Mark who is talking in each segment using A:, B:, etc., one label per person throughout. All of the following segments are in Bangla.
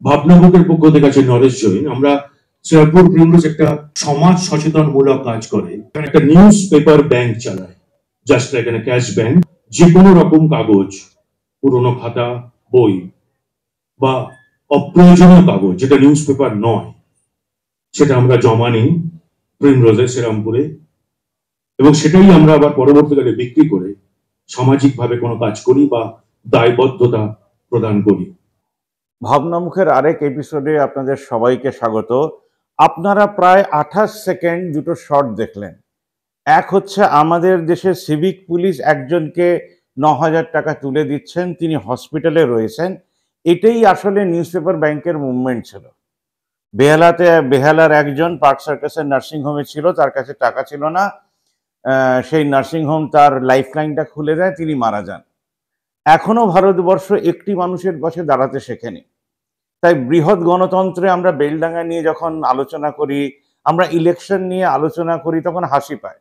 A: ভাবনাবুকের পক্ষ থেকে আছে নরেশ জৈন। আমরা শ্রীরামপুর প্রিমরোজ একটা সমাজ সচেতনমূলক কাজ করে, একটা নিউজ পেপার ব্যাংক চালায়, জাস্ট লাইক ক্যাশ ব্যাংক। যে কোনো রকম কাগজ, পুরোনো খাতা, বই বা অপ্রয়োজনীয় কাগজ যেটা নিউজ পেপার নয়, সেটা আমরা জমা নিই প্রিমরোজে শ্রীরামপুরে, এবং সেটাই আমরা আবার পরবর্তীকালে বিক্রি করে সামাজিকভাবে কোনো কাজ করি বা দায়বদ্ধতা প্রদান করি।
B: ভাবনামুখের আরেক এপিসোডে আপনাদের সবাইকে স্বাগত। আপনারা প্রায় 28 সেকেন্ড দুটো শর্ট দেখলেন। এক হচ্ছে আমাদের দেশের সিভিক পুলিশ একজনকে 9,000 টাকা তুলে দিচ্ছেন, তিনি হসপিটালে রয়েছেন। এটাই আসলে নিউজ পেপার ব্যাংকের মুভমেন্ট ছিল। বেহালার একজন পার্ক সার্কাসের নার্সিংহোমে ছিল, তার কাছে টাকা ছিল না, সেই নার্সিংহোম তার লাইফলাইনটা খুলে দেয়, তিনি মারা যান। এখনো ভারতবর্ষ একটি মানুষের পাশে দাঁড়াতে শেখেনি। তাই বৃহৎ গণতন্ত্রে আমরা বেলডাঙ্গা নিয়ে যখন আলোচনা করি, আমরা ইলেকশন নিয়ে আলোচনা করি, তখন হাসি পায়।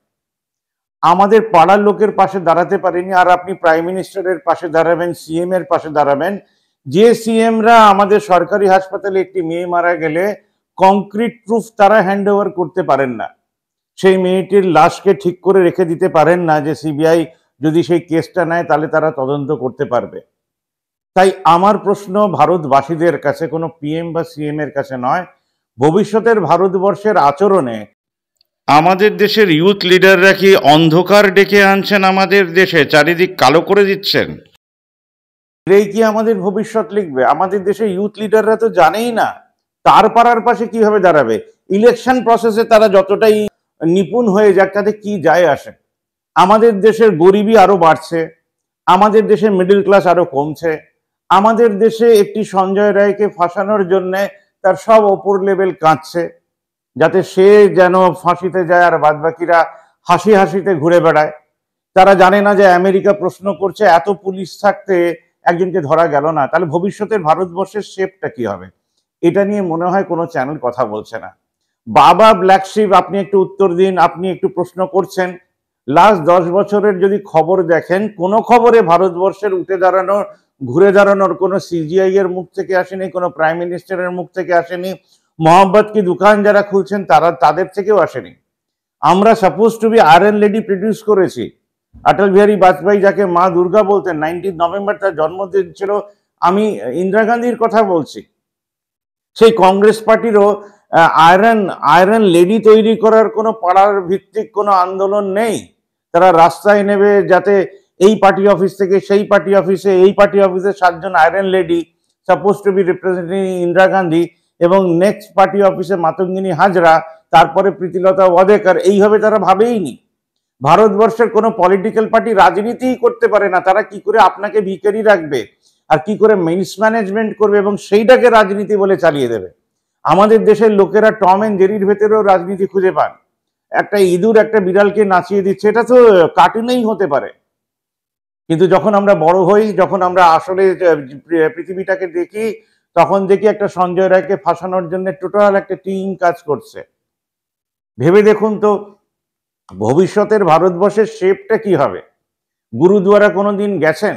B: আমাদের পাড়ার লোকের পাশে দাঁড়াতে পারেনি, আর আপনি প্রাইম মিনিস্টারের পাশে দাঁড়াবেন, সিএম এর পাশে দাঁড়াবেন। যে সিএমরা আমাদের সরকারি হাসপাতালে একটি মেয়ে মারা গেলে কংক্রিট প্রুফ তারা হ্যান্ড ওভার করতে পারেন না, সেই মেয়েটির লাশকে ঠিক করে রেখে দিতে পারেন না যে সিবিআই যদি সেই কেসটা নেয় তাহলে তারা তদন্ত করতে পারবে। তাই আমার প্রশ্ন ভারতবাসীদের কাছে, কোনো পিএম বা সিএম এর কাছে নয়, ভবিষ্যতের ভারতবর্ষের আচরণে আমাদের দেশের ইউথ লিডাররা কি অন্ধকার ডেকে আনছেন আমাদের দেশে, চারিদিক কালো করে দিচ্ছেন? এটাই কি আমাদের ভবিষ্যৎ লিখবে? আমাদের দেশে ইউথ লিডাররা তো জানেই না তার পাড়ার পাশে কিভাবে দাঁড়াবে। ইলেকশন প্রসেসে তারা যতটাই নিপুণ হয়ে যাক, তাতে কি যায় আসে? আমাদের দেশের গরিবী আরো বাড়ছে, আমাদের দেশের মিডল ক্লাস আরো কমছে, আমাদের দেশে একটি সঞ্জয় রায়কে ফাঁসানোর জন্য তার সব ওপর লেভেল কাঁদছে, যাতে সে যেন ফাঁসিতে যায় আর বাদবাকিরা হাসি হাসিতে ঘুরে বেড়ায়। তারা জানে না যে আমেরিকা প্রশ্ন করছে এত পুলিশ থাকতে একজনকে ধরা গেল না, তাহলে ভবিষ্যতের ভারতবর্ষের শেপটা কি হবে? এটা নিয়ে মনে হয় কোনো চ্যানেল কথা বলছে না। বাবা ব্ল্যাক শিপ, আপনি একটু উত্তর দিন। আপনি একটু প্রশ্ন করছেন, লাস্ট 10 বছরের যদি খবর দেখেন, কোনো খবরে ভারতবর্ষের উঠে দাঁড়ানোর, ঘুরে দাঁড়ানোর কোনো সিজিআই এর মুখ থেকে আসেনি, কোনো প্রাইম মিনিস্টারের মুখ থেকে আসেনি, মোহাম্মদ কি দোকান যারা খুলছেন তাদের থেকেও আসেনি। আমরা suppose to be iron lady produce করেছি। অটল বিহারী বাজপেয়ী, যাকে মা দুর্গা বলতেন, 19 নভেম্বর তার জন্মদিন ছিল। আমি ইন্দিরা গান্ধীর কথা বলছি। সেই কংগ্রেস পার্টিরও আয়রন লেডি তৈরি করার কোনো পাড়ার ভিত্তিক কোনো আন্দোলন নেই। তারা রাস্তায় নেবে যাতে এই পার্টি অফিস থেকে সেই পার্টি অফিসে, এই পার্টি অফিসে 7 জন iron lady suppose to be representing Indira Gandhi, এবং নেক্সট পার্টি অফিসে মাতঙ্গিনী হাজরা, তারপরে প্রীতিলতা ওয়াদেকার। এইভাবে তারা ভাবেইনি। ভারতবর্ষের কোনো পলিটিক্যাল পার্টি রাজনীতিই করতে পারে না। তারা কি করে আপনাকে ভিখারি রাখবে আর কি করে মিসম্যানেজমেন্ট করবে এবং সেইটাকে রাজনীতি বলে চালিয়ে দেবে। আমাদের দেশের লোকেরা টম এন্ড জেরির ভেতরেও রাজনীতি খুঁজে পান। একটা ইঁদুর একটা বিড়ালকে নাচিয়ে দিচ্ছে, এটা তো কার্টুনেই হতে পারে। কিন্তু যখন আমরা বড় হই, যখন আমরা আসলে পৃথিবীটাকে দেখি, তখন দেখি একটা সঞ্জয় রায়কে ফাঁসানোর জন্য টোটাল একটা টিম কাজ করছে। ভেবে দেখুন তো ভবিষ্যতের ভারতবর্ষের শেপটা কি হবে? গুরুদুয়ারা কোনোদিন গেছেন,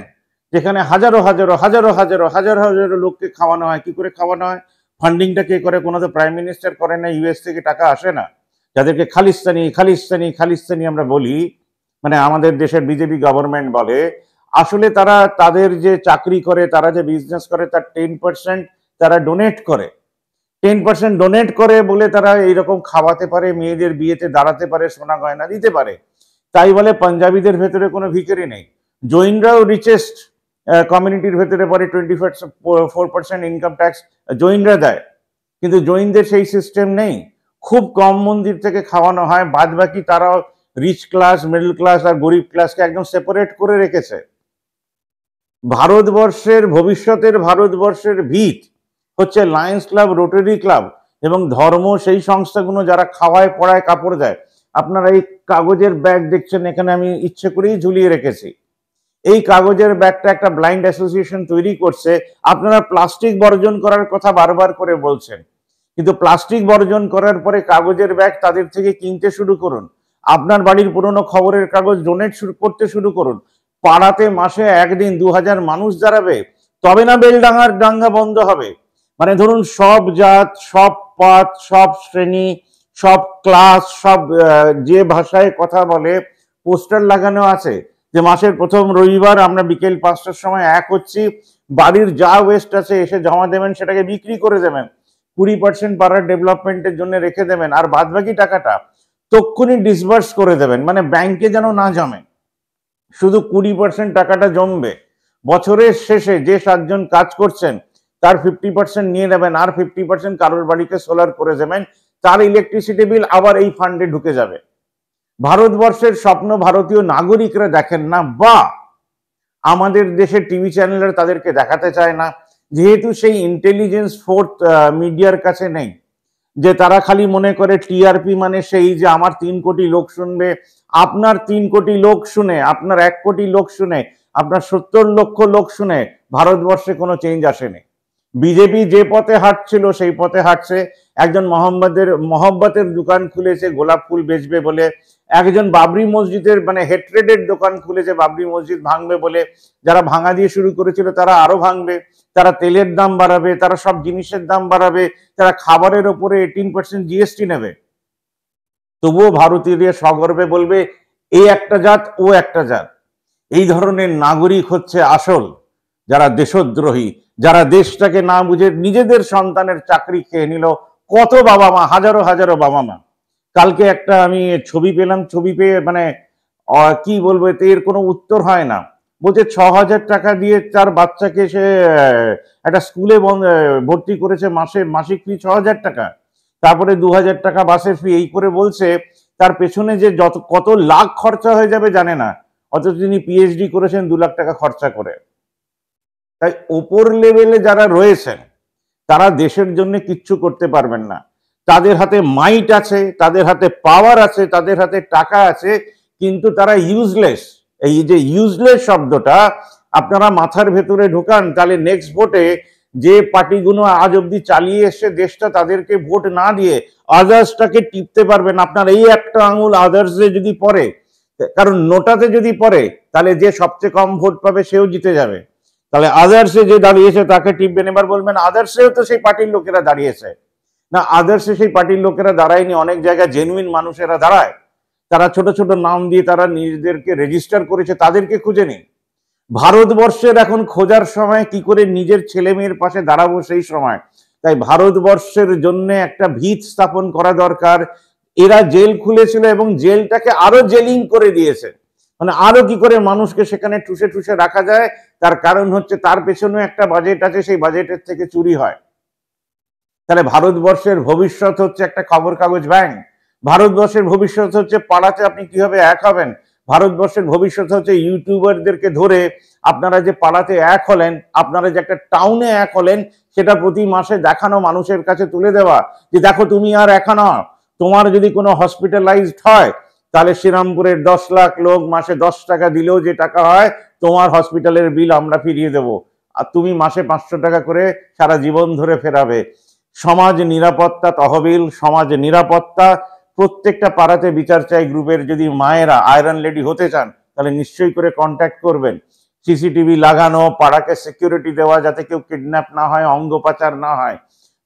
B: যেখানে হাজারো হাজারো হাজারো হাজারো হাজারো হাজারো লোককে খাওয়ানো হয়? কি করে খাওয়ানো হয়? ফান্ডিংটা কে করে? কোনো তো প্রাইম মিনিস্টার করে না, ইউএস থেকে টাকা আসে না। যাদেরকে খালিস্তানি খালিস্তানি খালিস্তানি আমরা বলি, মানে আমাদের দেশের বিজেপি গভর্নমেন্ট বলে, আসলে তারা তাদের যে চাকরি করে, তারা যে বিজনেস করে, তার 10% তারা ডোনেট করে। 10% ডোনেট করে বলে তারা এইরকম খাওয়াতে পারে, মেয়েদের বিয়েতে দাঁড়াতে পারে, সোনা গয়না দিতে পারে। তাই বলে পাঞ্জাবিদের ভেতরে কোনো ভিখারি নেই। জৈনরাও রিচেস্ট কমিউনিটির ভেতরে পরে 24% ইনকাম ট্যাক্স জৈনরা দেয়, কিন্তু জৈনদের সেই সিস্টেম নেই। খুব কম মন্দির থেকে খাওয়ানো হয়, বাদ বাকি তারাও রিচ ক্লাস, মিডল ক্লাস আর গরিব ক্লাসকে একদম সেপারেট করে রেখেছে। ভারতবর্ষের ভবিষ্যতের ভারতবর্ষের ভিত হচ্ছে লায়ন্স ক্লাব, রোটারি ক্লাব এবং ধর্ম, সেই সংস্থাগুলো যারা খাওয়ায়, পড়ায়, কাপড় দেয়। আপনারা এই কাগজের ব্যাগ দেখছেন, এখানে আমি ইচ্ছে করেই ঝুলিয়ে রেখেছি। এই কাগজের ব্যাগটা একটা ব্লাইন্ড অ্যাসোসিয়েশন তৈরি করছে। আপনারা প্লাস্টিক বর্জন করার কথা বারবার করে বলছেন, কিন্তু প্লাস্টিক বর্জন করার পরে কাগজের ব্যাগ তাদের থেকে কিনতে শুরু করুন। আপনার বাড়ির পুরনো খবরের কাগজ ডোনেট করতে শুরু করুন। পাড়াতে মাসে একদিন 2000 মানুষ দাঁড়াবে, তবে না বেলডাঙ্গার দাঙ্গা বন্ধ হবে। মানে ধরুন সব জাত, সব পাত, সব শ্রেণী, সব ক্লাস, সব যে ভাষায় কথা বলে পোস্টার লাগানো আছে যে মাসের প্রথম রবিবার আমরা বিকেল 5টার সময় এক হচ্ছি, বাড়ির যা ওয়েস্ট আছে এসে জমা দেবেন, সেটাকে বিক্রি করে দেবেন, 20% পাড়ার ডেভেলপমেন্টের জন্য রেখে দেবেন, আর বাদবাকি টাকাটা তক্ষুনি ডিসবার্স করে দেবেন, মানে ব্যাংকে যেন না জমে, শুধু 20% টাকাটা জমবে। বছরের শেষে যে 7 জন কাজ করছেন তার 50% নিয়ে নেবেন, আর 50% কারোর বাড়িতে সোলার করে দেবেন, তার ইলেকট্রিসিটি বিল আবার এই ফান্ডে ঢুকে যাবে। ভারতবর্ষের স্বপ্ন ভারতীয় নাগরিকরা দেখেন না, বা আমাদের দেশের টিভি চ্যানেলরা তাদেরকে দেখাতে চায় না, যেহেতু সেই ইন্টেলিজেন্স ফোর্থ মিডিয়ার কাছে নেই, যে তারা খালি মনে করে টিআরপি মানে সেই যে আমার 3 কোটি লোক শুনবে। আপনার 3 কোটি লোক শুনে, আপনার 1 কোটি লোক শুনে, আপনার 70 লক্ষ লোক শুনে ভারতবর্ষে কোনো চেঞ্জ আসেনি। বিজেপি যে পথে হাঁটছিল সেই পথে হাঁটছে। একজন মহব্বতের দোকান খুলেছে গোলাপ ফুল বেচবে বলে, একজন বাবরি মসজিদের মানে হেট্রেডের দোকান খুলেছে বাবরি মসজিদ ভাঙবে বলে। যারা ভাঙা দিয়ে শুরু করেছিল তারা আরো ভাঙবে, তারা তেলের দাম বাড়াবে, তারা সব জিনিসের দাম বাড়াবে, তারা খাবারের ওপরে 18% জিএসটি নেবে। তবুও ভারতীয়দের সগর্বে বলবে এই একটা জাত, ও একটা জাত। এই ধরনের নাগরিক হচ্ছে আসল যারা দেশদ্রোহী, যারা দেশটাকে না বুঝে নিজেদের সন্তানের চাকরি খেয়ে নিল। কত বাবা মা, হাজারো হাজারো বাবা মা। কালকে একটা আমি ছবি পেলাম, ছবি পেয়ে মানে কি বলবো, এর কোনো উত্তর হয় না। বলছে 6,000 টাকা দিয়ে তার বাচ্চাকে সে একটা স্কুলে ভর্তি করেছে, মাসিক ফি 6,000 টাকা, তারপরে 2,000 টাকা বাসের ফি, এই করে বলছে তার পেছনে যে কত লাখ খরচা হয়ে যাবে জানে না, অথচ তিনি পিএইচডি করেছেন 2 লাখ টাকা খরচা করে। তাই ওপর লেভেলে যারা রয়েছেন তারা দেশের জন্য কিচ্ছু করতে পারবেন না। তাদের হাতে মাইট আছে, তাদের হাতে পাওয়ার আছে, তাদের হাতে টাকা আছে, কিন্তু তারা ইউজলেস। এই যে ইউজলেস শব্দটা আপনারা মাথার ভেতরে ঢোকান, তাহলে নেক্সট ভোটে যে পার্টিগুলো আজ অব্দি চালিয়ে এসছে দেশটা, তাদেরকে ভোট না দিয়ে আদার্সটাকে টিপতে পারবেন। আপনার এই একটা আঙুল আদার্সে যদি পড়ে, কারণ নোটাতে যদি পড়ে তাহলে যে সবচেয়ে কম ভোট পাবে সেও জিতে যাবে, তাহলে আদার্সে যে দাঁড়িয়েছে তাকে টিপবেন। এবার বলবেন আদার্সেও তো সেই পার্টির লোকেরা দাঁড়িয়েছে। না, আদার্সে সেই পার্টির লোকেরা দাঁড়ায়নি, অনেক জায়গায় জেনুইন মানুষেরা দাঁড়ায়, তারা ছোট ছোট নাম দিয়ে তারা নিজেদেরকে রেজিস্টার করেছে, তাদেরকে খুঁজে নিন। ভারতবর্ষের এখন খোঁজার সময়, কি করে নিজের ছেলে মেয়ের পাশে দাঁড়াবো সেই সময়। তাই ভারতবর্ষের জন্য একটা ভিত স্থাপন করা দরকার। এরা জেল খুলেছিল এবং জেলটাকে আরো জেলিং করে দিয়েছে, মানে আরো কি করে মানুষকে সেখানে ঠুসে ঠুসে রাখা যায়। তার কারণ হচ্ছে তার পেছনে একটা বাজেট আছে, সেই বাজেটের থেকে চুরি হয়। তাহলে ভারতবর্ষের ভবিষ্যৎ হচ্ছে একটা খবর কাগজ ব্যাংক, ভারতবর্ষের ভবিষ্যৎ হচ্ছে পাড়াতে আপনি কিভাবে এক হবেন, ভারতবর্ষের ভবিষ্যৎ হচ্ছে ইউটিউবারদেরকে ধরে আপনারা যে পাড়াতে এক হলেন, আপনারা যে একটা টাউনে এক হলেন, সেটা প্রতি মাসে দেখানো, মানুষের কাছে তুলে দেওয়া যে দেখো তুমি আর একা নও। তোমার যদি কোনো হসপিটালাইজড হয় তাহলে শ্রীরামপুরের 10 লাখ লোক মাসে 10 টাকা দিলেও যে টাকা হয়, তোমার হসপিটালের বিল আমরা ফিরিয়ে দেব, আর তুমি মাসে 500 টাকা করে সারা জীবন ধরে ফেরাবে। সমাজ নিরাপত্তা তহবিল, সমাজ নিরাপত্তা, প্রত্যেকটা পাড়াতে বিচার চাই গ্রুপের যদি মায়েরা আয়রন লেডি হতে চান তাহলে নিশ্চয়ই করে কন্ট্যাক্ট করবেন। সিসিটিভি লাগানো, পাড়াকে সিকিউরিটি দেওয়া যাতে কেউ কিডন্যাপ না হয়, অঙ্গ পাচার না হয়।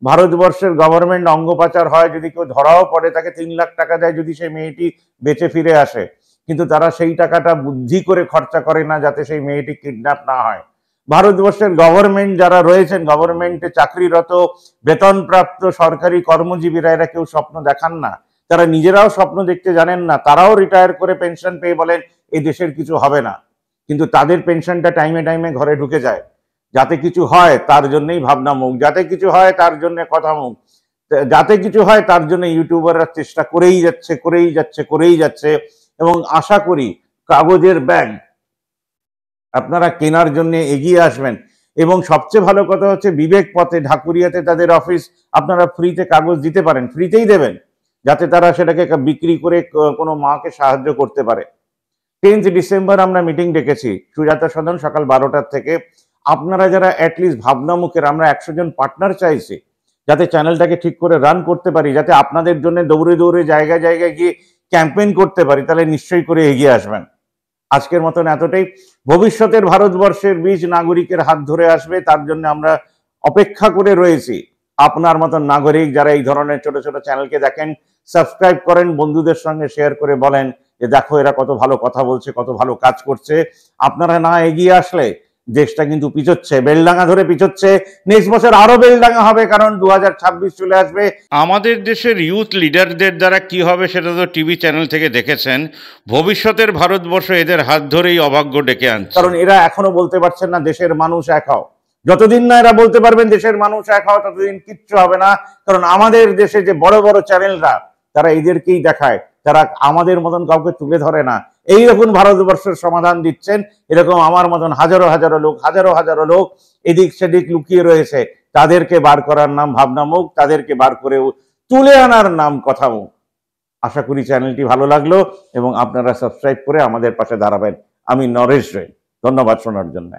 B: ভারতবর্ষের গভর্নমেন্ট অঙ্গ পাচার হয়, যদি কেউ ধরাও পড়ে তাকে 3 লাখ টাকা দেয় যদি সেই মেয়েটি বেঁচে ফিরে আসে, কিন্তু তারা সেই টাকাটা বুদ্ধি করে খরচা করে না যাতে সেই মেয়েটি কিডন্যাপ না হয়। ভারতবর্ষের গভর্নমেন্ট যারা রয়েছেন, গভর্নমেন্টে চাকরিরত বেতনপ্রাপ্ত সরকারি কর্মজীবীরা, এরা কেউ স্বপ্ন দেখান না, তারা নিজেরাও স্বপ্ন দেখতে জানেন না। তারাও রিটায়ার করে পেনশন পেয়ে বলেন এই দেশের কিছু হবে না, কিন্তু তাদের পেনশনটা টাইমে টাইমে ঘরে ঢুকে যায়। যাতে কিছু হয় তার জন্যই ভাবনা মুখ, যাতে কিছু হয় তার জন্য কথা মুখ, যাতে কিছু হয় তার জন্য ইউটিউবাররা চেষ্টা করেই যাচ্ছে। এবং আশা করি কাগজের ব্যাগ আপনারা কেনার জন্য এগিয়ে আসবেন। এবং সবচেয়ে ভালো কথা হচ্ছে বিবেক পথে ঢাকুরিয়াতে তাদের অফিস, আপনারা ফ্রিতে কাগজ দিতে পারেন, ফ্রিতেই দেবেন, যাতে তারা সেটাকে বিক্রি করে কোনো মাকে সাহায্য করতে পারে। 10 ডিসেম্বর আমরা মিটিং ডেকেছি সুজাতা সদন সকাল 12টার থেকে। আপনারা যারা অ্যাটলিস্ট ভাবনা মুখের, আমরা 100 জন পার্টনার চাইছি যাতে চ্যানেলটাকে ঠিক করে রান করতে পারি, যাতে আপনাদের জন্য দৌড়ে দৌড়ে জায়গায় জায়গায় গিয়ে ক্যাম্পেইন করতে পারি, তাহলে নিশ্চয়ই করে এগিয়ে আসবেন। আজকের মতন এতটাই। ভবিষ্যতের ভারতবর্ষের বীজ নাগরিকের হাত ধরে আসবে, তার জন্য আমরা অপেক্ষা করে রয়েছি। আপনার মতন নাগরিক যারা এই ধরনের ছোট ছোট চ্যানেলকে দেখেন, সাবস্ক্রাইব করেন, বন্ধুদের সঙ্গে শেয়ার করে বলেন যে দেখো এরা কত ভালো কথা বলছে, কত ভালো কাজ করছে। আপনারা না এগিয়ে আসলে দেশটা কিন্তু পিছোচ্ছে, বেলডাঙ্গা ধরে পিছোচ্ছে। নেক্সট বছর আরো বেলডাঙ্গা হবে, কারণ 2026 চলে আসবে। আমাদের দেশের ইউথ লিডারদের দ্বারা কি হবে সেটা তো টিভি চ্যানেল থেকে দেখেছেন। ভবিষ্যতের ভারতবর্ষ এদের হাত ধরেই অভাগ্য ডেকে আনছে, কারণ এরা এখনো বলতে পারছেন না দেশের মানুষ এক হও। যতদিন না এরা বলতে পারবেন দেশের মানুষ এক হও, ততদিন কিচ্ছু হবে না। কারণ আমাদের দেশে যে বড় বড় চ্যানেলরা, তারা এদেরকেই দেখায়, তারা আমাদের মতন কাউকে তুলে ধরে না। এইরকম ভারতবর্ষের সমাধান দিচ্ছেন এরকম আমার মতন হাজারো হাজারো লোক, হাজারো হাজারো লোক এদিক সেদিক লুকিয়ে রয়েছে। তাদেরকে বার করার নাম ভাবনামুখ, তাদেরকে বার করে তুলে আনার নাম কথামুখ। আশা করি চ্যানেলটি ভালো লাগলো এবং আপনারা সাবস্ক্রাইব করে আমাদের পাশে দাঁড়াবেন। আমি নরেশ রে, ধন্যবাদ শোনার জন্য।